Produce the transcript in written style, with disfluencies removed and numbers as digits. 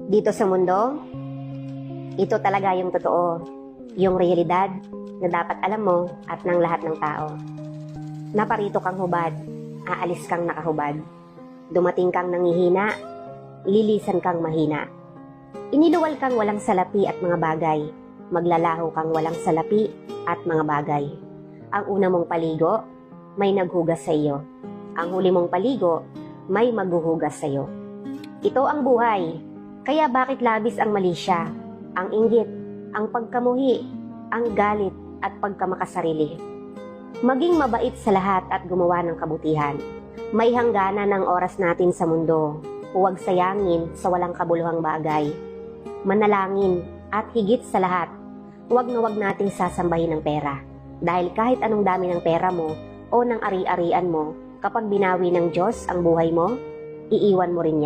Dito sa mundo, ito talaga yung totoo, yung realidad na dapat alam mo at ng lahat ng tao. Naparito kang hubad, aalis kang nakahubad. Dumating kang nangihina, lilisan kang mahina. Iniluwal kang walang salapi at mga bagay, maglalaho kang walang salapi at mga bagay. Ang una mong paligo, may naghugas sa iyo. Ang huli mong paligo, may maghuhugas sa iyo. Ito ang buhay, kaya bakit labis ang mali siya, ang inggit, ang pagkamuhi, ang galit at pagkamakasarili. Maging mabait sa lahat at gumawa ng kabutihan. May hangganan ng oras natin sa mundo, huwag sayangin sa walang kabuluhang bagay. Manalangin at higit sa lahat, huwag na huwag nating sasambahin ng pera. Dahil kahit anong dami ng pera mo o ng ari-arian mo, kapag binawi ng Diyos ang buhay mo, iiwan mo rin yan.